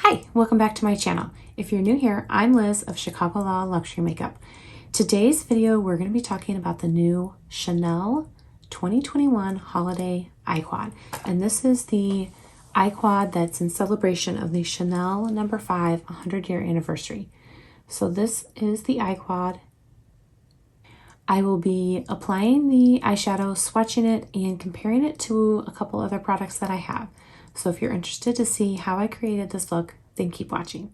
Hi, welcome back to my channel. If you're new here, I'm Liz of Chicago Law Luxury Makeup. Today's video, we're going to be talking about the new Chanel 2021 Holiday Eye Quad. And this is the eye quad that's in celebration of the Chanel No. 5 100-year anniversary. So this is the eye quad. I will be applying the eyeshadow, swatching it, and comparing it to a couple other products that I have. So if you're interested to see how I created this look, then keep watching.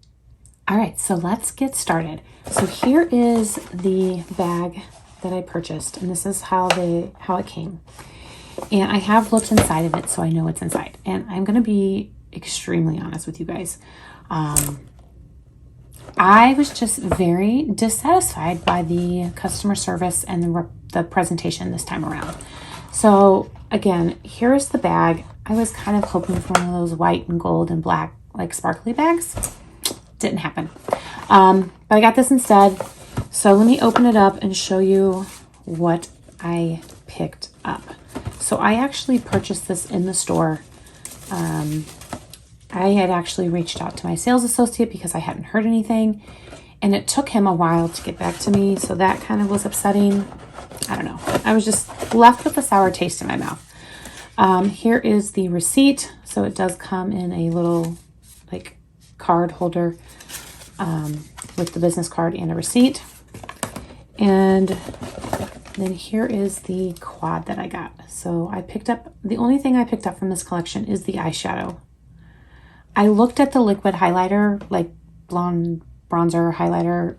All right, so let's get started. So here is the bag that I purchased, and this is how it came. And I have looked inside of it, so I know what's inside. And I'm gonna be extremely honest with you guys. I was just very dissatisfied by the customer service and the presentation this time around. So again, here's the bag. I was kind of hoping for one of those white and gold and black, like sparkly bags. Didn't happen. But I got this instead. So let me open it up and show you what I picked up. So I actually purchased this in the store. I had actually reached out to my sales associate because I hadn't heard anything, and it took him a while to get back to me. So that kind of was upsetting. I don't know. I was just left with a sour taste in my mouth. Here is the receipt. So it does come in a little like card holder with the business card and a receipt. And then here is the quad that I got. So I picked up, the only thing I picked up from this collection is the eyeshadow. I looked at the liquid highlighter, like blonde bronzer highlighter,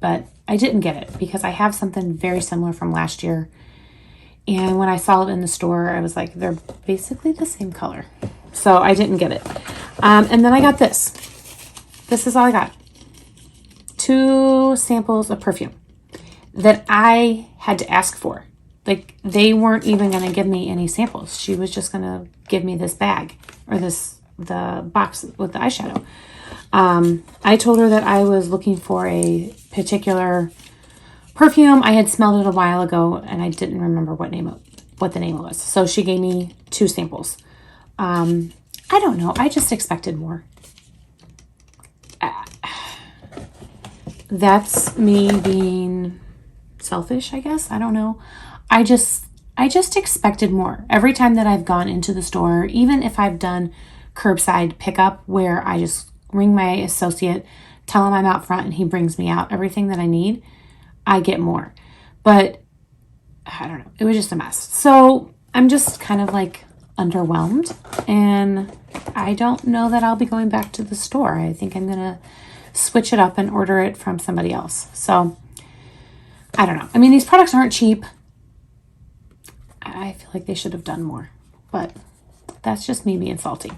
but I didn't get it because I have something very similar from last year. And when I saw it in the store, I was like, they're basically the same color. So I didn't get it. And then I got this. This is all I got. 2 samples of perfume that I had to ask for. Like, they weren't even going to give me any samples. She was just going to give me this bag or the box with the eyeshadow. I told her that I was looking for a particular perfume. I had smelled it a while ago and I didn't remember what the name was. So she gave me 2 samples. I don't know. I just expected more. That's me being selfish, I guess. I don't know. I just expected more. Every time that I've gone into the store, even if I've done curbside pickup where I just ring my associate, tell him I'm out front and he brings me out everything that I need, I get more. But I don't know. It was just a mess. So I'm just kind of like underwhelmed, and I don't know that I'll be going back to the store. I think I'm going to switch it up and order it from somebody else. So I don't know. I mean, these products aren't cheap. I feel like they should have done more, but that's just me being salty.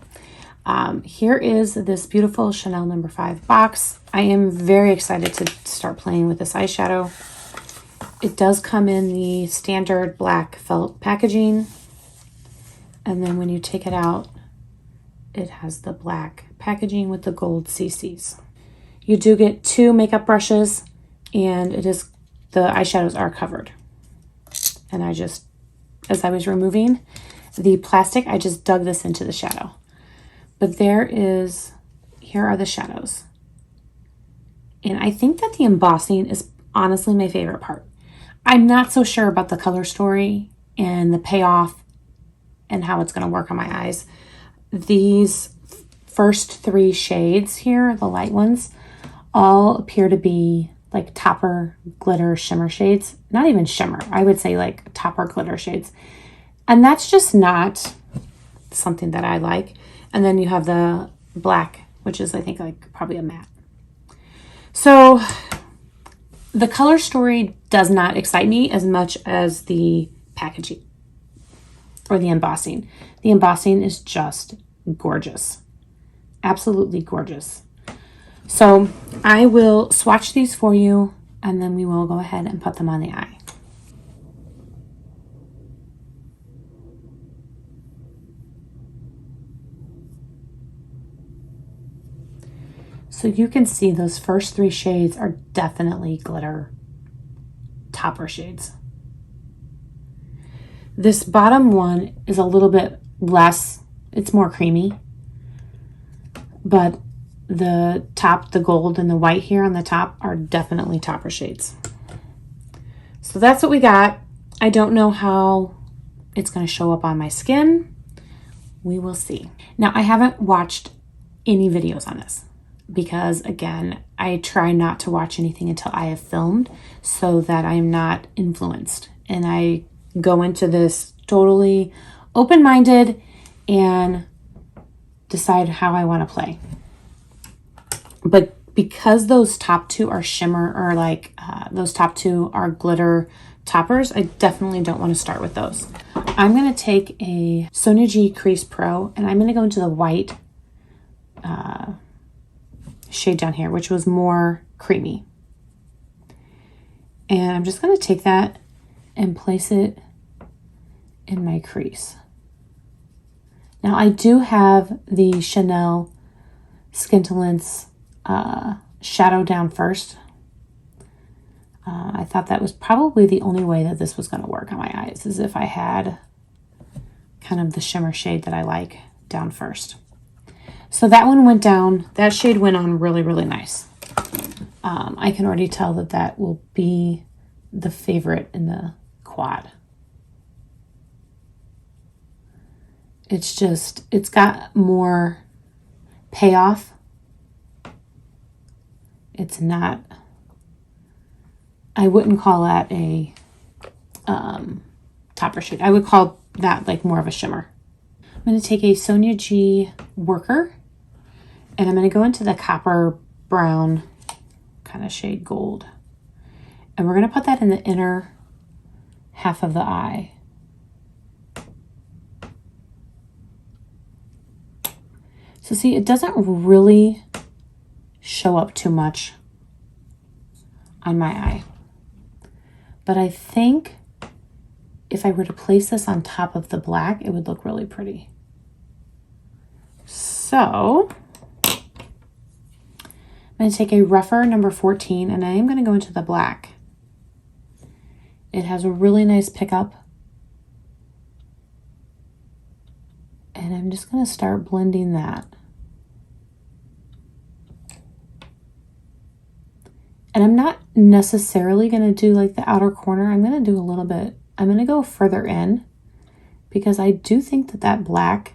Here is this beautiful Chanel No. 5 box. I am very excited to start playing with this eyeshadow. It does come in the standard black felt packaging. And then when you take it out, it has the black packaging with the gold CCs. You do get 2 makeup brushes, and the eyeshadows are covered. And as I was removing the plastic, I just dug this into the shadow. But here are the shadows. And I think that the embossing is honestly my favorite part. I'm not so sure about the color story and the payoff and how it's going to work on my eyes. These first 3 shades here, the light ones, all appear to be like topper glitter shimmer shades. Not even shimmer. I would say like topper glitter shades. And that's just not something that I like. And then you have the black, which is I think like probably a matte. So the color story does not excite me as much as the packaging or the embossing. The embossing is just gorgeous. Absolutely gorgeous. So I will swatch these for you, and then we will go ahead and put them on the eye. So you can see those first 3 shades are definitely glitter topper shades. This bottom one is a little bit less, it's more creamy. but the top, the gold and the white here on the top are definitely topper shades. So that's what we got. I don't know how it's going to show up on my skin. We will see. Now, I haven't watched any videos on this because, again, I try not to watch anything until I have filmed so that I'm not influenced. And I go into this totally open-minded and decide how I want to play. But because those top two are shimmer, or like those top two are glitter toppers, I definitely don't want to start with those. I'm going to take a Sonia G Crease Pro and I'm going to go into the white shade down here, which was more creamy. And I'm just going to take that and place it in my crease. Now I do have the Chanel Skintalence shadow down first. I thought that was probably the only way that this was going to work on my eyes, is if I had kind of the shimmer shade that I like down first. So that one went down. That shade went on really, really nice. I can already tell that that will be the favorite in the quad. It's just, it's got more payoff. It's not, I wouldn't call that a topper shade. I would call that like more of a shimmer. I'm going to take a Sonia G Worker and I'm going to go into the copper brown kind of shade gold. And we're going to put that in the inner half of the eye. So see, it doesn't really show up too much on my eye. But I think if I were to place this on top of the black, it would look really pretty. So I'm going to take a rougher number 14 and I am going to go into the black. It has a really nice pickup. And I'm just going to start blending that. And I'm not necessarily going to do like the outer corner. I'm going to do a little bit. I'm going to go further in because I do think that that black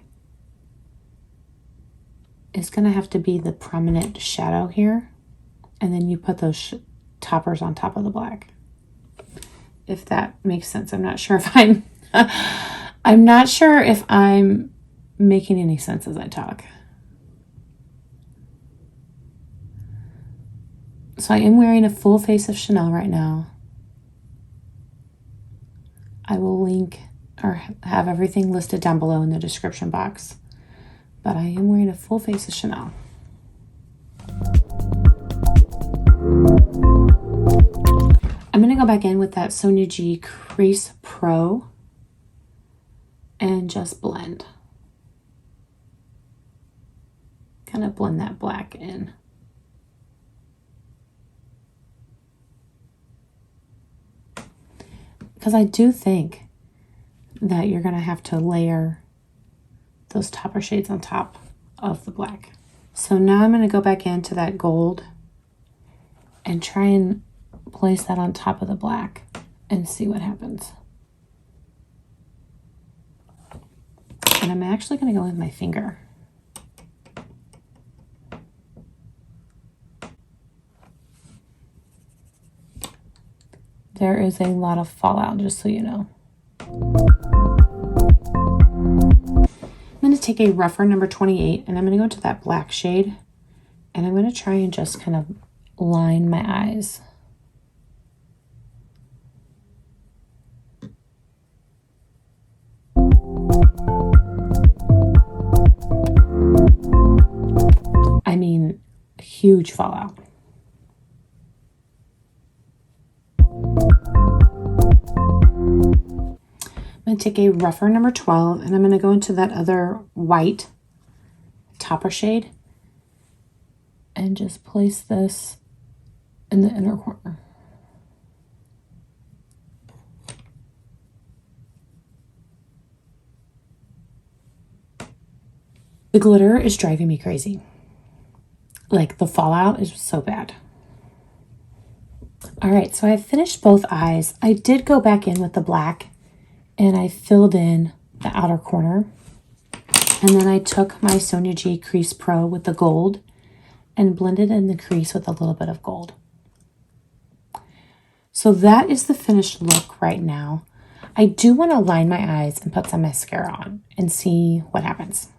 is going to have to be the prominent shadow here. And then you put those toppers on top of the black. If that makes sense. I'm not sure if I'm not sure if I'm making any sense as I talk. So I am wearing a full face of Chanel right now. I will link or have everything listed down below in the description box. But I am wearing a full face of Chanel. I'm going to go back in with that Sonia G Crease Pro and just blend. Kind of blend that black in. Because I do think that you're going to have to layer those topper shades on top of the black. So now I'm going to go back into that gold and try and place that on top of the black and see what happens. And I'm actually going to go with my finger. There is a lot of fallout, just so you know. I'm going to take a rougher number 28 and I'm going to go into that black shade and I'm going to try and just kind of line my eyes. I mean, huge fallout. I'm going to take a rougher number 12 and I'm going to go into that other white topper shade and just place this in the inner corner. The glitter is driving me crazy. Like the fallout is so bad. All right, so I finished both eyes. I did go back in with the black and I filled in the outer corner. And then I took my Sonia G Crease Pro with the gold and blended in the crease with a little bit of gold. So that is the finished look right now. I do want to line my eyes and put some mascara on and see what happens.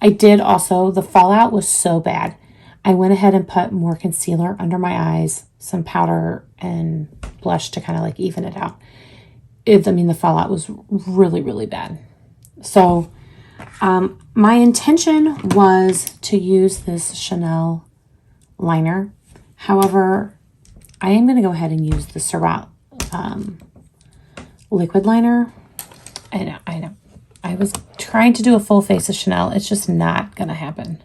I did also, the fallout was so bad. I went ahead and put more concealer under my eyes, some powder and blush to kind of like even it out. The fallout was really, really bad. So my intention was to use this Chanel liner. However, I am going to go ahead and use the Surratt liquid liner. I know. I was trying to do a full face of Chanel. It's just not going to happen.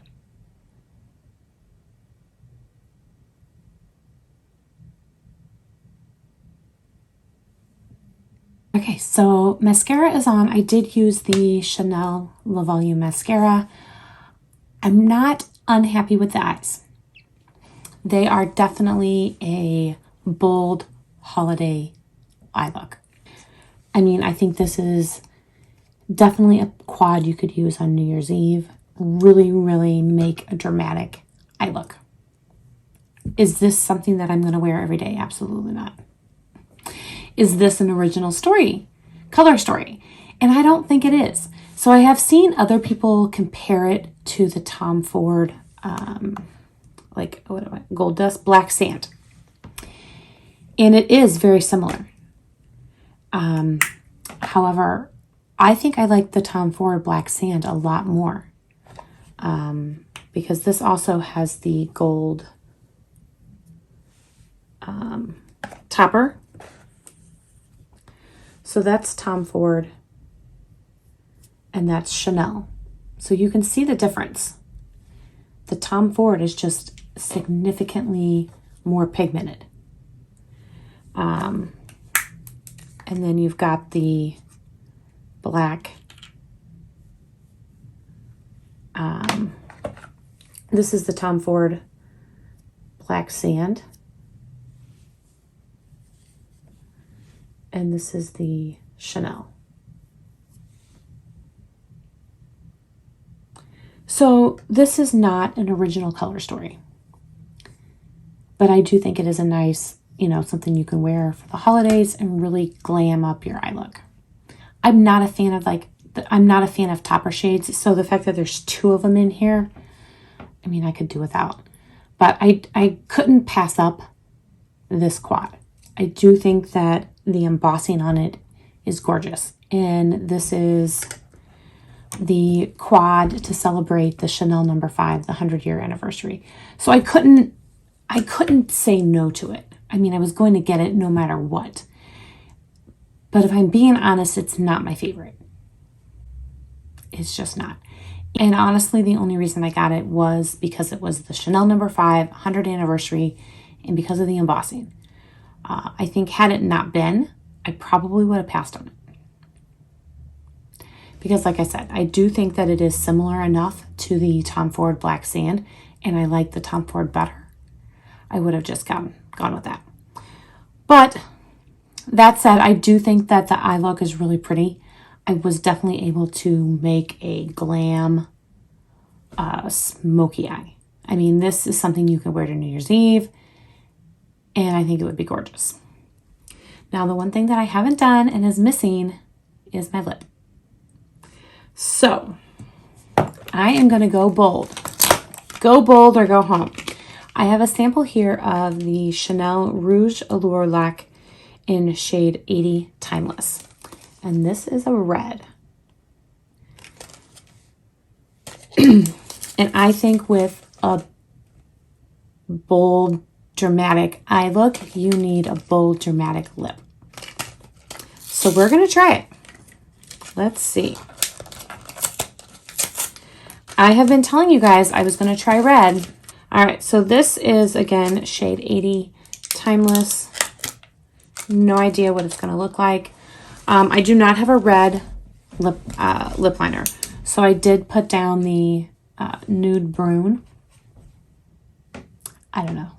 Okay, so mascara is on. I did use the Chanel Le Volume mascara. I'm not unhappy with the eyes. They are definitely a bold holiday eye look. I mean, I think this is definitely a quad you could use on New Year's Eve. Really, really make a dramatic eye look. Is this something that I'm going to wear every day? Absolutely not. Is this an original story, color story? And I don't think it is. So I have seen other people compare it to the Tom Ford, Gold Dust Black Sand. And it is very similar. However, I think I like the Tom Ford Black Sand a lot more. Because this also has the gold topper. So that's Tom Ford and that's Chanel. So you can see the difference. The Tom Ford is just significantly more pigmented. And then you've got the black. This is the Tom Ford Black Sand. And this is the Chanel. So this is not an original color story. But I do think it is a nice, something you can wear for the holidays and really glam up your eye look. I'm not a fan of topper shades. So the fact that there's two of them in here, I could do without. But I couldn't pass up this quad. I do think that the embossing on it is gorgeous. And this is the quad to celebrate the Chanel No. 5, the 100-year anniversary. So I couldn't say no to it. I was going to get it no matter what. But if I'm being honest, it's not my favorite. It's just not. And honestly, the only reason I got it was because it was the Chanel No. 5, 100th anniversary, and because of the embossing. I think had it not been, I probably would have passed on it. Because like I said, I do think that it is similar enough to the Tom Ford Black Sand, and I like the Tom Ford better. I would have just gone with that. But that said, I do think that the eye look is really pretty. I was definitely able to make a glam smoky eye. This is something you can wear to New Year's Eve. And I think it would be gorgeous. Now, the one thing that I haven't done and is missing is my lip. So, I am going to go bold. Go bold or go home. I have a sample here of the Chanel Rouge Allure Lac in shade 80 Timeless. And this is a red. And I think with a bold, dramatic eye look, you need a bold, dramatic lip. So we're going to try it. Let's see. I have been telling you guys I was going to try red. All right, so this is, again, shade 80 Timeless. No idea what it's going to look like. I do not have a red lip liner. So I did put down the Nude Brune. I don't know.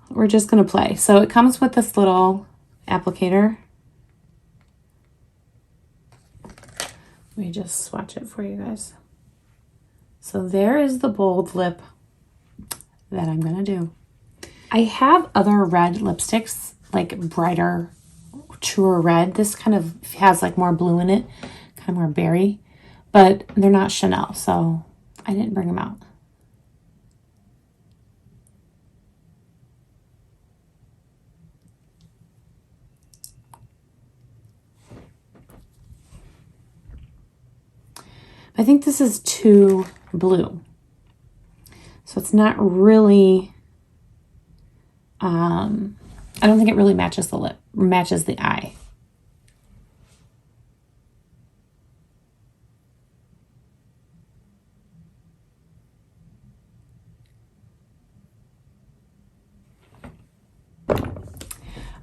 We're just going to play. So it comes with this little applicator. Let me just swatch it for you guys. So there is the bold lip that I'm going to do. I have other red lipsticks, like brighter, truer red. This kind of has like more blue in it, kind of more berry, but they're not Chanel, so I didn't bring them out. I think this is too blue. So it's not really, I don't think it really matches the lip, matches the eye.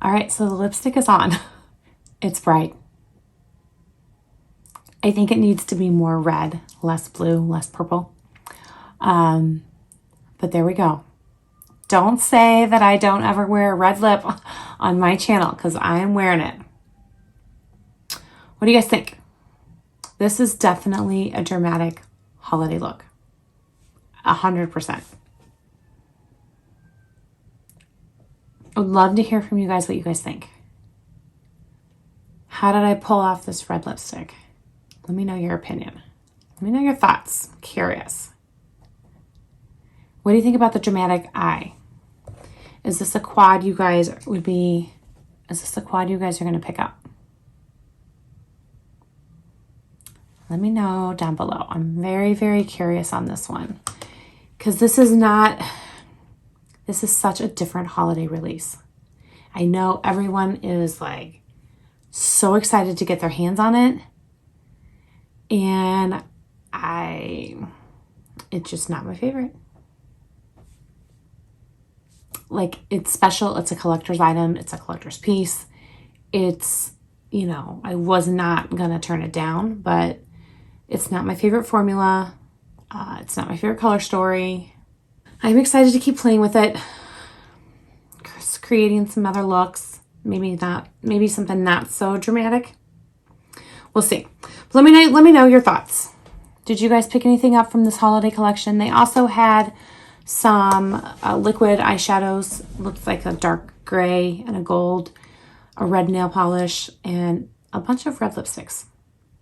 All right, so the lipstick is on. It's bright. I think it needs to be more red, less blue, less purple. But there we go. Don't say that I don't ever wear a red lip on my channel, because I am wearing it. What do you guys think? This is definitely a dramatic holiday look. 100%. I would love to hear from you guys what you guys think. How did I pull off this red lipstick? Let me know your opinion. Let me know your thoughts. I'm curious. What do you think about the dramatic eye? Is this a quad you guys are going to pick up? Let me know down below. I'm very, very curious on this one, because this is such a different holiday release. I know everyone is like so excited to get their hands on it, and it's just not my favorite. Like, it's special. It's a collector's item. It's a collector's piece. It's, you know, I was not going to turn it down, but it's not my favorite formula. It's not my favorite color story. I'm excited to keep playing with it. Creating some other looks. Maybe something not so dramatic. We'll see. Let me know your thoughts. Did you guys pick anything up from this holiday collection? They also had some liquid eyeshadows. Looks like a dark gray and a gold, a red nail polish, and a bunch of red lipsticks.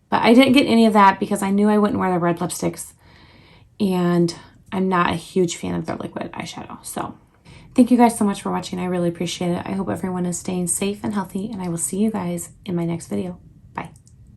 But I didn't get any of that because I knew I wouldn't wear the red lipsticks, and I'm not a huge fan of their liquid eyeshadow. So thank you guys so much for watching. I really appreciate it. I hope everyone is staying safe and healthy, and I will see you guys in my next video.